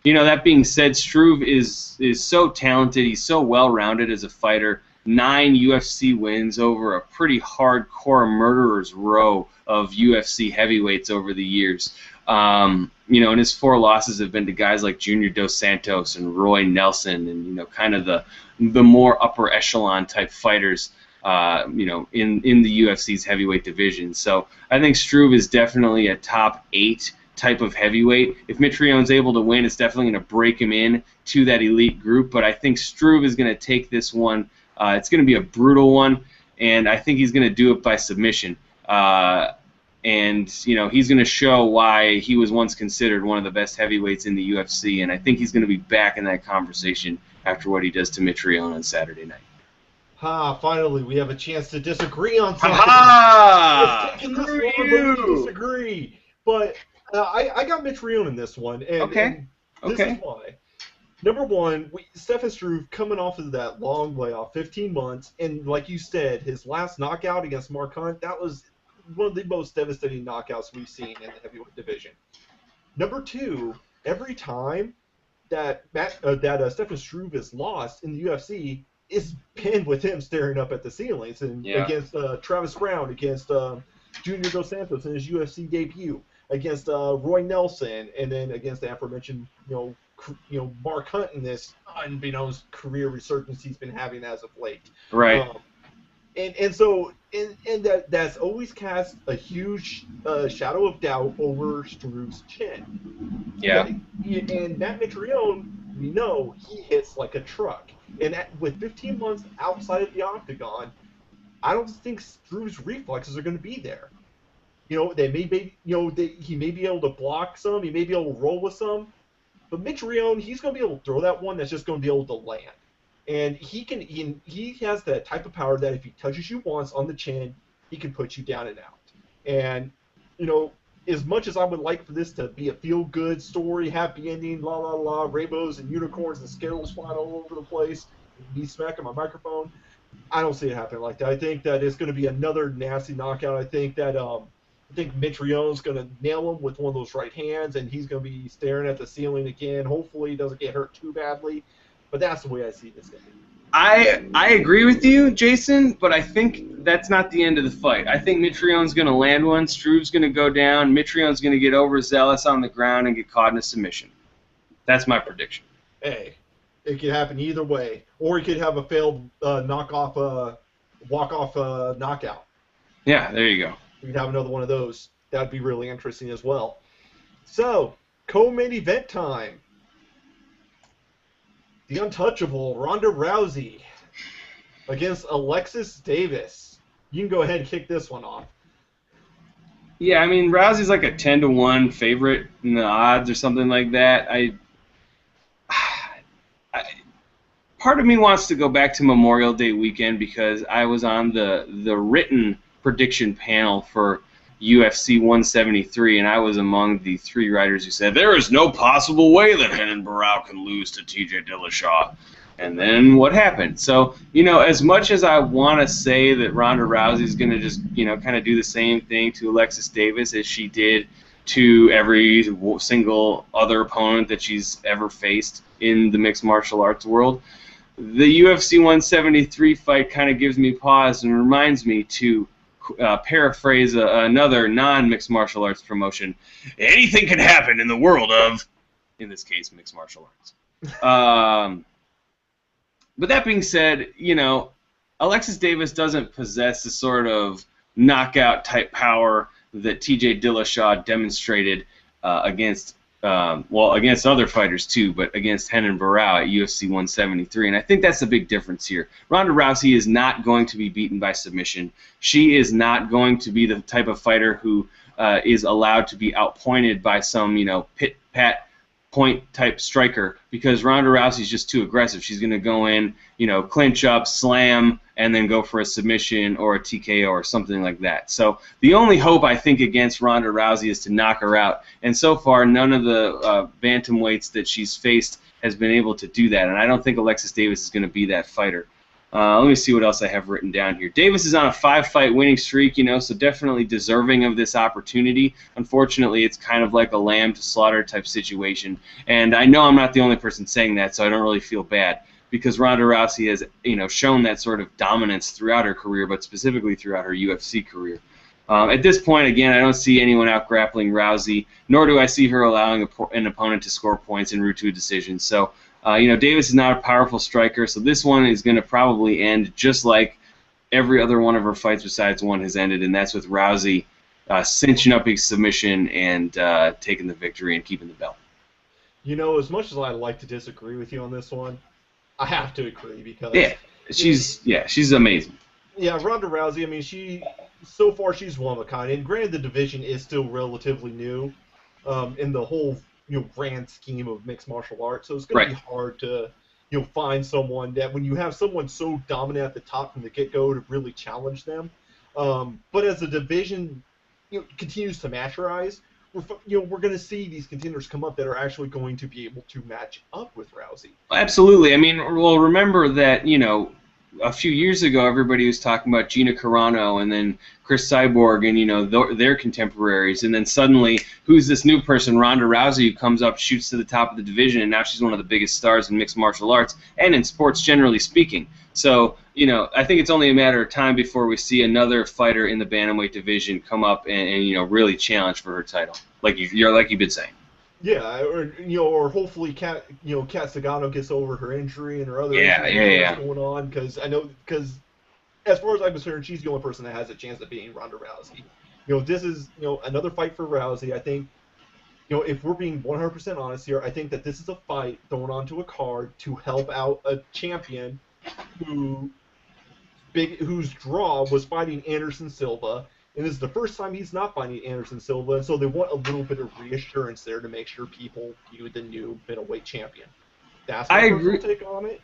That being said, Struve is so talented. He's so well-rounded as a fighter. 9 UFC wins over a pretty hardcore murderer's row of UFC heavyweights over the years. And his 4 losses have been to guys like Junior Dos Santos and Roy Nelson, and kind of the more upper echelon type fighters, in the UFC's heavyweight division. So I think Struve is definitely a top 8 type of heavyweight. If Mitrione's able to win, it's definitely going to break him in to that elite group. But I think Struve is going to take this one. It's going to be a brutal one, and I think he's going to do it by submission. And he's going to show why he was once considered one of the best heavyweights in the UFC, and I think he's going to be back in that conversation after what he does to Mitrione on Saturday night. Finally, we have a chance to disagree on something. It's taken this long, but we disagree. But I got Mitrione in this one, and, okay. And this is why. Number one, Stefan Struve coming off of that long layoff, 15 months, and like you said, his last knockout against Mark Hunt, that was one of the most devastating knockouts we've seen in the heavyweight division. Number two, every time that Stefan Struve is lost in the UFC, it's been with him staring up at the ceilings, and against Travis Brown, against Junior Dos Santos in his UFC debut, against Roy Nelson, and then against the aforementioned Mark Hunt in this unbeknownst career resurgence he's been having as of late. Right. So that's always cast a huge shadow of doubt over Struve's chin. Yeah. And Matt Mitrione, we know he hits like a truck. And with 15 months outside of the octagon, I don't think Struve's reflexes are going to be there. They may be, he may be able to block some, he may be able to roll with some, but Mitrione, he's going to be able to throw that one that's just going to be able to land. And he has that type of power that if he touches you once on the chin, he can put you down and out. And, as much as I would like for this to be a feel-good story, happy ending, la la la, rainbows and unicorns and Skittles flying all over the place, me smacking my microphone, I don't see it happening like that. I think that it's going to be another nasty knockout. I think that Mitrione's going to nail him with one of those right hands, and he's going to be staring at the ceiling again. Hopefully he doesn't get hurt too badly. But that's the way I see this game. I agree with you, Jason, but I think that's not the end of the fight. I think Mitrione's going to land one, Struve's going to go down, Mitrione's going to get overzealous on the ground and get caught in a submission. That's my prediction. Hey, it could happen either way. Or he could have a failed walk-off knockout. Yeah, there you go. We could have another one of those. That'd be really interesting as well. So, co-main event time. The untouchable Ronda Rousey against Alexis Davis. You can go ahead and kick this one off. Yeah, I mean, Rousey's like a 10-1 favorite in the odds or something like that. Part of me wants to go back to Memorial Day weekend because I was on the written prediction panel for UFC 173, and I was among the 3 writers who said, there is no possible way that Renan Barão can lose to TJ Dillashaw. And then what happened? So, as much as I want to say that Ronda Rousey's going to just, kind of do the same thing to Alexis Davis as she did to every single other opponent that she's ever faced in the mixed martial arts world, the UFC 173 fight kind of gives me pause and reminds me to paraphrase another non-mixed martial arts promotion. Anything can happen in the world of, in this case, mixed martial arts. But that being said, Alexis Davis doesn't possess the sort of knockout-type power that TJ Dillashaw demonstrated against other fighters too, but against Renan Barão at UFC 173. And I think that's the big difference here. Ronda Rousey is not going to be beaten by submission. She is not going to be the type of fighter who is allowed to be outpointed by some, pit-pat point-type striker, because Ronda Rousey's just too aggressive. She's going to go in, clinch up, slam, and then go for a submission or a TKO or something like that. So the only hope, I think, against Ronda Rousey is to knock her out. And so far, none of the bantamweights that she's faced has been able to do that. And I don't think Alexis Davis is going to be that fighter. Let me see what else I have written down here. Davis is on a 5-fight winning streak, so definitely deserving of this opportunity. Unfortunately, it's kind of like a lamb to slaughter type situation. And I know I'm not the only person saying that, so I don't really feel bad, because Ronda Rousey has, shown that sort of dominance throughout her career, but specifically throughout her UFC career. At this point, again, I don't see anyone out-grappling Rousey, nor do I see her allowing an opponent to score points en route to a decision. So, Davis is not a powerful striker, so this one is going to probably end just like every other one of her fights besides one has ended, and that's with Rousey cinching up a submission and taking the victory and keeping the belt. As much as I'd like to disagree with you on this one, I have to agree because she's amazing. Yeah, Ronda Rousey. I mean, so far she's one of a kind, and granted the division is still relatively new in the whole grand scheme of mixed martial arts. So it's going to be hard to find someone that, when you have someone so dominant at the top from the get-go, to really challenge them. But as the division continues to maturize, we're going to see these contenders come up that are actually going to be able to match up with Rousey. Absolutely. I mean, well, remember that, a few years ago, everybody was talking about Gina Carano and then Chris Cyborg and, their contemporaries. And then suddenly, who's this new person, Ronda Rousey, who comes up, shoots to the top of the division, and now she's one of the biggest stars in mixed martial arts and in sports generally speaking. So, I think it's only a matter of time before we see another fighter in the bantamweight division come up and really challenge for her title, like you've been saying. Yeah, or hopefully Kat Zingano gets over her injury and her other injuries going on, because as far as I'm concerned, she's the only person that has a chance of beating Ronda Rousey. This is another fight for Rousey. I think if we're being 100% honest here, I think that this is a fight thrown onto a card to help out a champion whose draw was fighting Anderson Silva. And this is the first time he's not fighting Anderson Silva, and so they want a little bit of reassurance there to make sure people view the new middleweight champion. That's my personal take on it.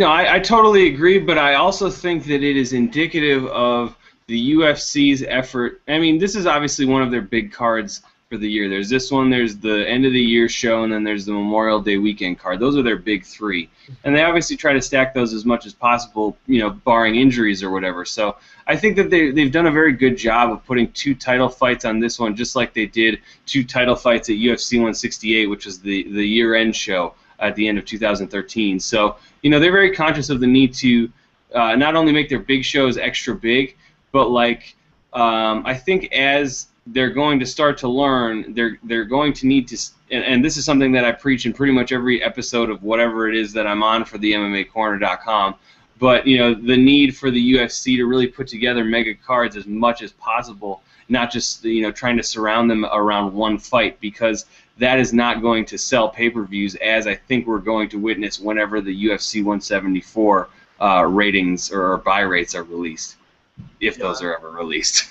I totally agree, but I also think that it is indicative of the UFC's effort. I mean, this is obviously one of their big cards for the year. There's this one, there's the end of the year show, and then there's the Memorial Day weekend card. Those are their big three. And they obviously try to stack those as much as possible, barring injuries or whatever. So I think that they've done a very good job of putting 2 title fights on this one, just like they did 2 title fights at UFC 168, which was the year-end show at the end of 2013. So, they're very conscious of the need to not only make their big shows extra big, but I think as they're going to start to learn, they're going to need to, and this is something that I preach in pretty much every episode of whatever it is that I'm on for the MMAcorner.com, but the need for the UFC to really put together mega cards as much as possible, not just trying to surround them around one fight, because that is not going to sell pay-per-views, as I think we're going to witness whenever the UFC 174 ratings or buy rates are released, if those are ever released.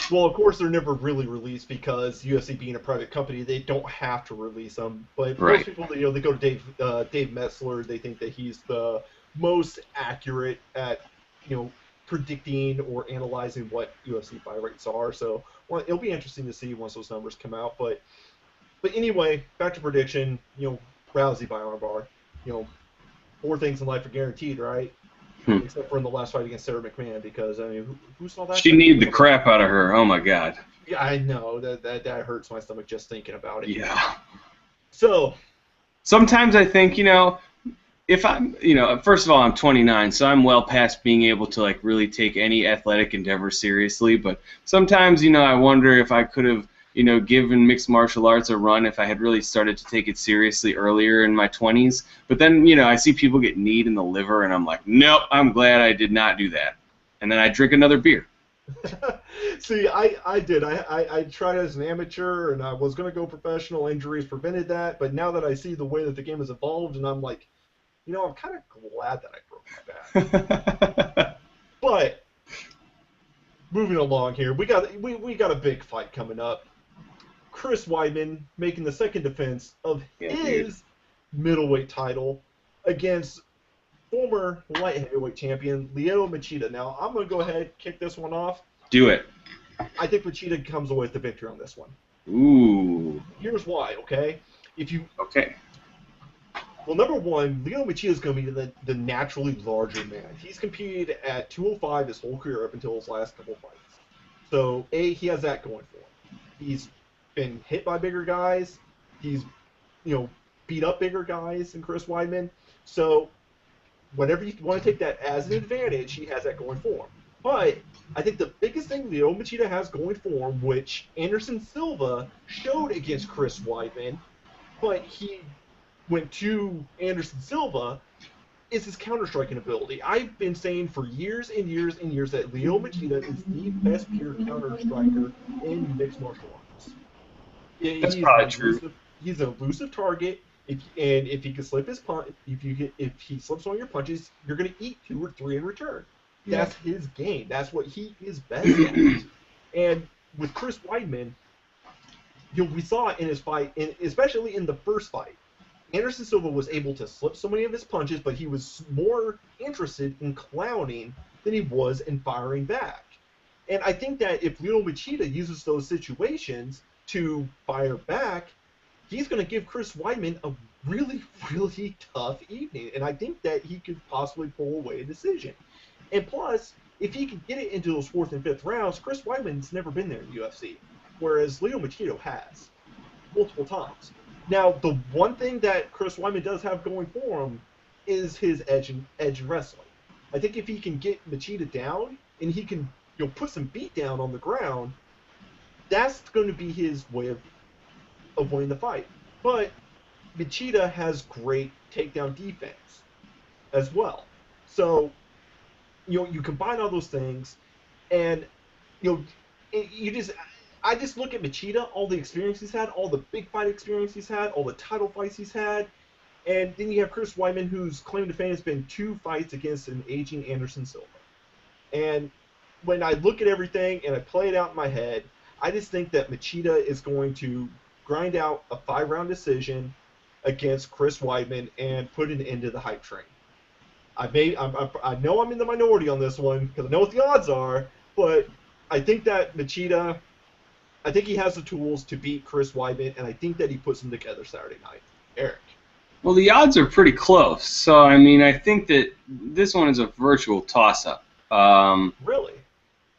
Well, of course, they're never really released because UFC being a private company, they don't have to release them. But most people, they go to Dave Metzler. They think that he's the most accurate at, predicting or analyzing what UFC buy rates are. So, it'll be interesting to see once those numbers come out. But anyway, back to prediction. Rousey by armbar. 4 things in life are guaranteed, right? Except for in the last fight against Sarah McMahon, because who saw that? She needed the crap out of her. Oh my God. Yeah, I know that hurts my stomach just thinking about it. Yeah. So sometimes I think if I'm first of all, I'm 29, so I'm well past being able to really take any athletic endeavor seriously. But sometimes I wonder if I could have given mixed martial arts a run if I had really started to take it seriously earlier in my 20s. But then, I see people get kneed in the liver, and I'm like, nope, I'm glad I did not do that. And then I drink another beer. See, I did. I tried as an amateur, and I was going to go professional. Injuries prevented that. But now that I see the way that the game has evolved, and I'm like, I'm kind of glad that I broke my back. But moving along here, we got a big fight coming up. Chris Weidman making the second defense of his middleweight title against former light heavyweight champion, Lyoto Machida. Now, I'm going to go ahead and kick this one off. Do it. I think Machida comes away with the victory on this one. Ooh. Here's why, okay? Okay. Well, number one, Lyoto Machida is going to be the naturally larger man. He's competed at 205 his whole career up until his last couple fights. So, he has that going for him. He's been hit by bigger guys. He's, beat up bigger guys than Chris Weidman. So, whenever you want to take that as an advantage, he has that going for him. But I think the biggest thing Lyoto Machida has going for him, which Anderson Silva showed against Chris Weidman, but he went to Anderson Silva, is his counter-striking ability. I've been saying for years and years and years that Lyoto Machida is the best pure counter-striker in mixed martial arts. That's probably true. He's an elusive target. If he can slip his punch, if he slips one of your punches, you're going to eat 2 or 3 in return. That's his game. That's what he is best at. And with Chris Weidman, we saw it in his fight, especially in the first fight. Anderson Silva was able to slip so many of his punches, but he was more interested in clowning than he was in firing back. And I think that if Lyoto Machida uses those situations to fire back, he's going to give Chris Weidman a really, really tough evening. And I think that he could possibly pull away a decision. And plus, if he could get it into those 4th and 5th rounds, Chris Weidman's never been there in the UFC, whereas Lyoto Machida has, multiple times. Now, the one thing that Chris Weidman does have going for him is his edge in wrestling. I think if he can get Machida down and he can put some beat down on the ground, that's going to be his way of winning the fight. But Machida has great takedown defense as well. So, you combine all those things, and I just look at Machida, all the experience he's had, all the big fight experience he's had, all the title fights he's had, and then you have Chris Weidman, whose claim to fame has been 2 fights against an aging Anderson Silva. And when I look at everything and I play it out in my head, I just think that Machida is going to grind out a 5-round decision against Chris Weidman and put an end to the hype train. I know I'm in the minority on this one because I know what the odds are, but I think that Machida, I think he has the tools to beat Chris Weidman, and I think that he puts them together Saturday night. Eric. Well, the odds are pretty close, so I think that this one is a virtual toss-up. Really?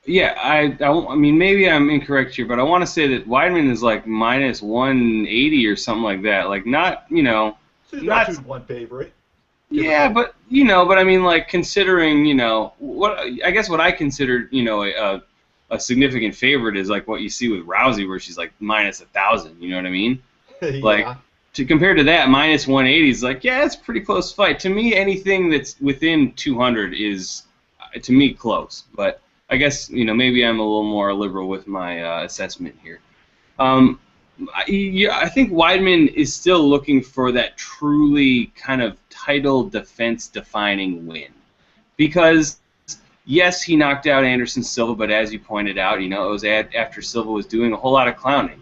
Yeah, I mean, maybe I'm incorrect here, but I want to say that Weidman is like minus 180 or something like that. Like, not, So he's not 2-1 favorite. Yeah, but I mean, like, considering, what I consider, a significant favorite is like what you see with Rousey, where she's like minus 1,000. You know what I mean? Yeah. Like, compared to that, minus 180 is like, yeah, it's a pretty close fight. To me, anything that's within 200 is, to me, close. But I guess, maybe I'm a little more liberal with my assessment here. I think Weidman is still looking for that truly kind of title defense-defining win. Because, yes, he knocked out Anderson Silva, but as you pointed out, it was after Silva was doing a whole lot of clowning.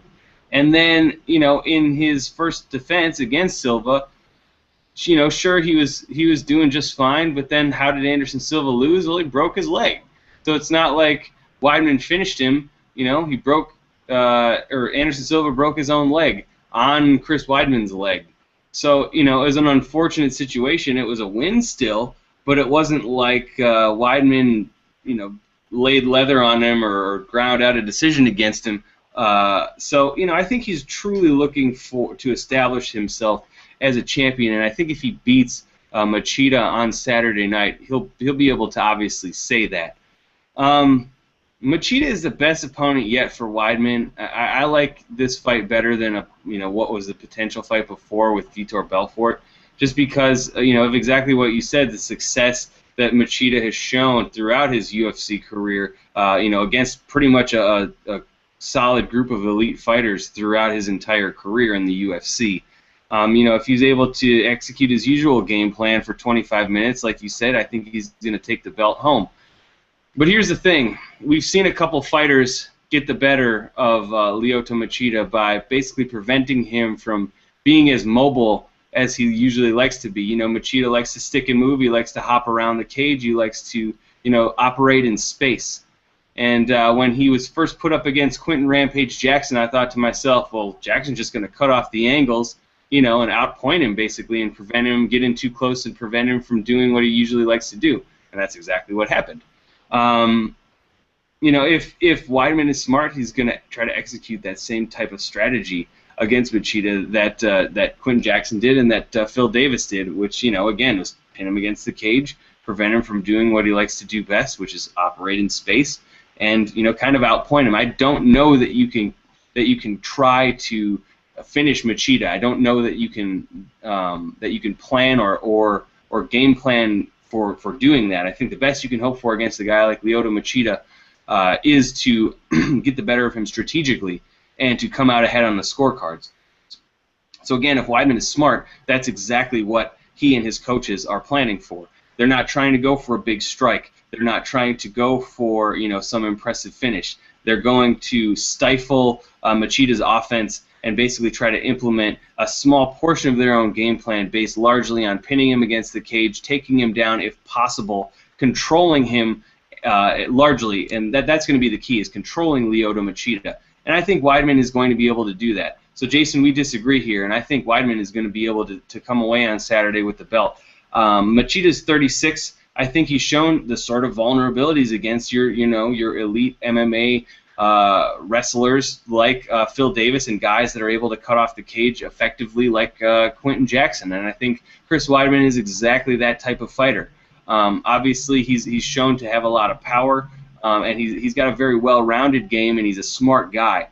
And then, in his first defense against Silva, sure, he was doing just fine, but then how did Anderson Silva lose? Well, he broke his leg. So it's not like Weidman finished him. He broke, or Anderson Silva broke his own leg on Chris Weidman's leg. So, it was an unfortunate situation. It was a win still, but it wasn't like Weidman, laid leather on him or ground out a decision against him. So, I think he's truly looking to establish himself as a champion, and I think if he beats Machida on Saturday night, he'll be able to obviously say that. Machida is the best opponent yet for Weidman. I like this fight better than what was the potential fight before with Vitor Belfort, just because of exactly what you said, the success that Machida has shown throughout his UFC career, against pretty much a solid group of elite fighters throughout his entire career in the UFC. If he's able to execute his usual game plan for 25 minutes, like you said, I think he's going to take the belt home. But here's the thing. We've seen a couple fighters get the better of Lyoto Machida by basically preventing him from being as mobile as he usually likes to be. You know, Machida likes to stick and move. He likes to hop around the cage. He likes to, you know, operate in space. And when he was first put up against Quentin Rampage Jackson, I thought to myself, well, Jackson's just going to cut off the angles, you know, and outpoint him basically and prevent him getting too close and prevent him from doing what he usually likes to do. And that's exactly what happened. You know, if Weidman is smart, he's going to try to execute that same type of strategy against Machida that Quentin Jackson did and that Phil Davis did, which, you know, again, was pin him against the cage, prevent him from doing what he likes to do best, which is operate in space, and, you know, kind of outpoint him. I don't know that you can try to finish Machida. I don't know that you can plan or game plan for doing that. I think the best you can hope for against a guy like Lyoto Machida is to get the better of him strategically and to come out ahead on the scorecards. So again, if Weidman is smart, that's exactly what he and his coaches are planning for. They're not trying to go for a big strike. They're not trying to go for, you know, some impressive finish. They're going to stifle Machida's offense and basically try to implement a small portion of their own game plan based largely on pinning him against the cage, taking him down if possible, controlling him largely, and that's going to be the key, is controlling Lyoto Machida. And I think Weidman is going to be able to do that. So, Jason, we disagree here, and I think Weidman is going to be able to come away on Saturday with the belt. Machida's 36. I think he's shown the sort of vulnerabilities against your elite MMA wrestlers like Phil Davis and guys that are able to cut off the cage effectively like Quentin Jackson. And I think Chris Weidman is exactly that type of fighter. Obviously, he's shown to have a lot of power, and he's got a very well-rounded game, and he's a smart guy.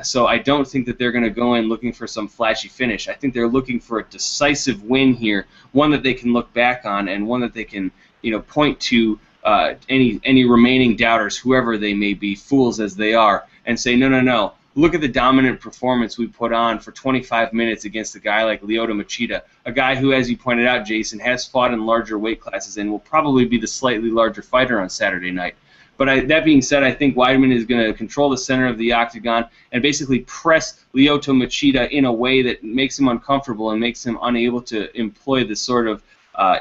So I don't think that they're going to go in looking for some flashy finish. I think they're looking for a decisive win here, one that they can look back on, and one that they can, you know, point to any remaining doubters, whoever they may be, fools as they are, and say, no. Look at the dominant performance we put on for 25 minutes against a guy like Lyoto Machida, a guy who, as you pointed out, Jason, has fought in larger weight classes and will probably be the slightly larger fighter on Saturday night. But that being said, I think Weidman is going to control the center of the octagon and basically press Lyoto Machida in a way that makes him uncomfortable and makes him unable to employ the sort of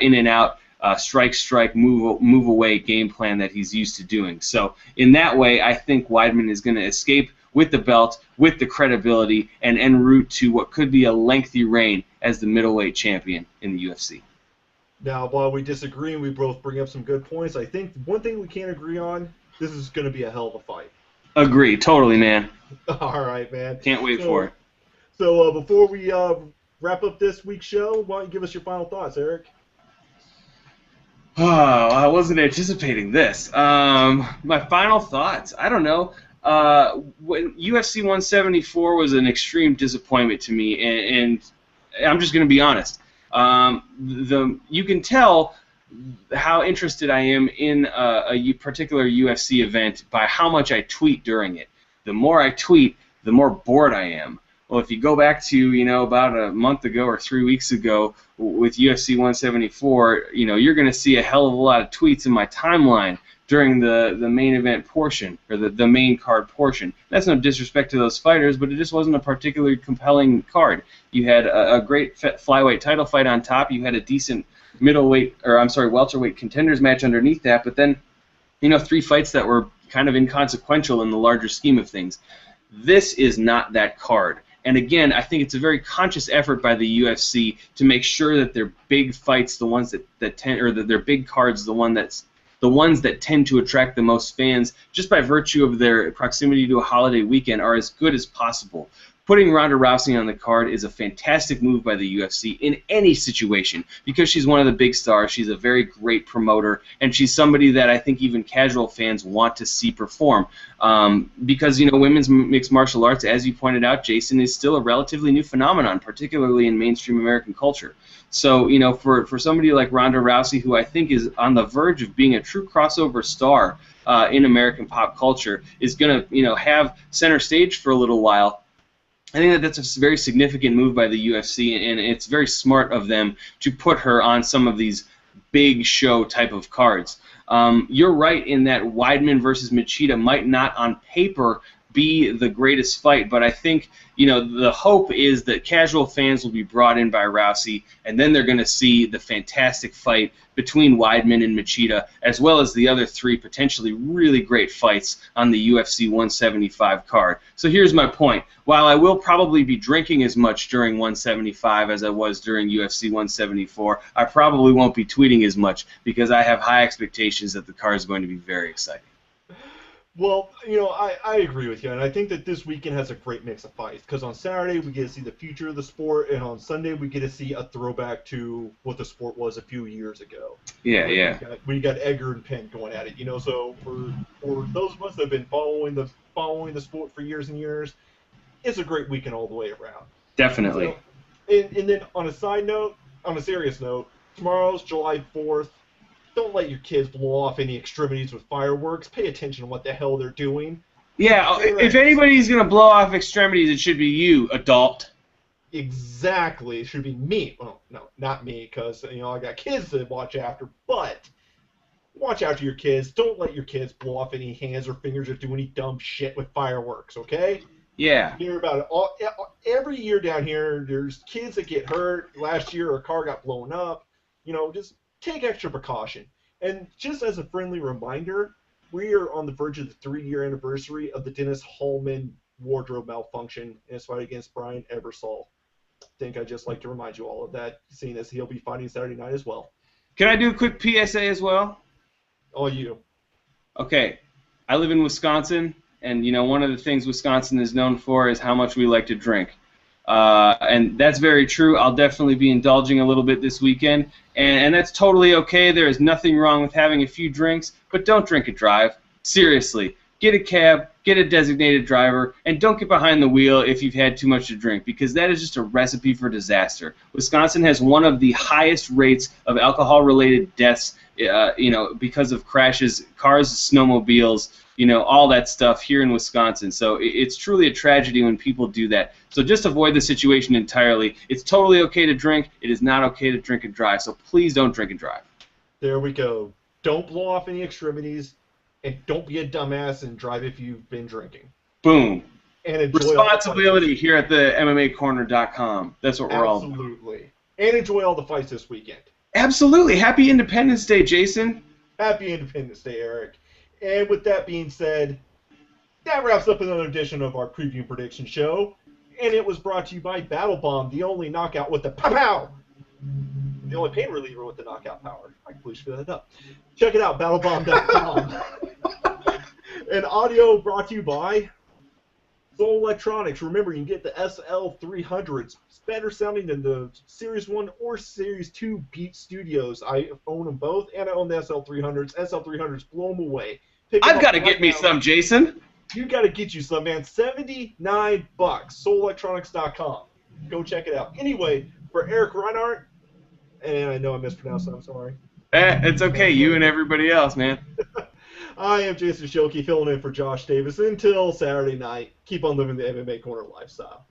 in and out, strike, move away game plan that he's used to doing. So in that way, I think Weidman is going to escape with the belt, with the credibility, and en route to what could be a lengthy reign as the middleweight champion in the UFC. Now, while we disagree and we both bring up some good points, I think one thing we can't agree on, this is going to be a hell of a fight. Agree, totally, man. All right, man. Can't wait for it. So before we wrap up this week's show, why don't you give us your final thoughts, Eric? Oh, I wasn't anticipating this. My final thoughts, I don't know. When UFC 174 was an extreme disappointment to me, and I'm just going to be honest. You can tell how interested I am in a particular UFC event by how much I tweet during it. The more I tweet, the more bored I am. Well, if you go back to, you know, about a month ago or 3 weeks ago with UFC 174, you know, you're going to see a hell of a lot of tweets in my timeline during the main event portion, or the main card portion. That's no disrespect to those fighters, but it just wasn't a particularly compelling card. You had a great flyweight title fight on top. You had a decent welterweight contenders match underneath that, but then, you know, 3 fights that were kind of inconsequential in the larger scheme of things. This is not that card. And again, I think it's a very conscious effort by the UFC to make sure that their big fights, the ones that tend, or that their big cards, the ones that tend to attract the most fans, just by virtue of their proximity to a holiday weekend, are as good as possible. Putting Ronda Rousey on the card is a fantastic move by the UFC in any situation, because she's one of the big stars, she's a very great promoter, and she's somebody that I think even casual fans want to see perform. Because, you know, women's mixed martial arts, as you pointed out, Jason, is still a relatively new phenomenon, particularly in mainstream American culture. So, you know, for somebody like Ronda Rousey, who I think is on the verge of being a true crossover star in American pop culture, is going to, you know, have center stage for a little while. I think that that's a very significant move by the UFC, and it's very smart of them to put her on some of these big show type of cards. You're right in that Weidman versus Machida might not on paper be the greatest fight, but I think, the hope is that casual fans will be brought in by Rousey, and then they're going to see the fantastic fight between Weidman and Machida, as well as the other 3 potentially really great fights on the UFC 175 card. So here's my point. While I will probably be drinking as much during 175 as I was during UFC 174, I probably won't be tweeting as much because I have high expectations that the card is going to be very exciting. Well, I agree with you, and I think that this weekend has a great mix of fights, because on Saturday we get to see the future of the sport, and on Sunday we get to see a throwback to what the sport was a few years ago. Yeah. We got Edgar and Penn going at it, so for those of us that have been following the sport for years and years, it's a great weekend all the way around. Definitely. And then on a serious note, tomorrow's July 4th. Don't let your kids blow off any extremities with fireworks. Pay attention to what the hell they're doing. Yeah, if anybody's going to blow off extremities, it should be you, adult. Exactly. It should be me. Well, no, not me, because, I got kids to watch after, but watch after your kids. Don't let your kids blow off any hands or fingers or do any dumb shit with fireworks, okay? Yeah. You hear about it every year down here. There's kids that get hurt. Last year, a car got blown up. Just take extra precaution. And just as a friendly reminder, we are on the verge of the 3-year anniversary of the Dennis Hallman wardrobe malfunction in his fight against Brian Ebersol. I think I'd just like to remind you all of that, seeing as he'll be fighting Saturday night as well. Can I do a quick PSA as well? All you. Okay. I live in Wisconsin, and one of the things Wisconsin is known for is how much we like to drink. And that's very true. I'll definitely be indulging a little bit this weekend, and that's totally okay. There is nothing wrong with having a few drinks, but don't drink and drive. Seriously, get a cab, get a designated driver, and don't get behind the wheel if you've had too much to drink, because that is just a recipe for disaster. Wisconsin has one of the highest rates of alcohol-related deaths, because of crashes, cars, snowmobiles, all that stuff here in Wisconsin. So it's truly a tragedy when people do that. So just avoid the situation entirely. It's totally okay to drink. It is not okay to drink and drive. So please don't drink and drive. There we go. Don't blow off any extremities, and don't be a dumbass and drive if you've been drinking. Boom. And enjoy responsibility here at the MMAcorner.com. That's what we're all about. Absolutely. And enjoy all the fights this weekend. Absolutely. Happy Independence Day, Jason. Happy Independence Day, Eric. And with that being said, that wraps up another edition of our preview and prediction show. And it was brought to you by Battle Bomb, the only knockout with the pow-pow. The only pain reliever with the knockout power. I completely screwed that up. Check it out, battlebomb.com. And audio brought to you by Soul Electronics. Remember, you can get the SL300s. It's better sounding than the Series 1 or Series 2 Beat Studios. I own them both, and I own the SL300s. SL300s, blow them away. I've got to get me some, Jason. You got to get you some, man. $79. SoulElectronics.com. Go check it out. Anyway, for Eric Reinhardt, and I know I mispronounced it, I'm sorry. It's okay. You and everybody else, man. I am Jason Schilke, filling in for Josh Davis. Until Saturday night, keep on living the MMA Corner lifestyle.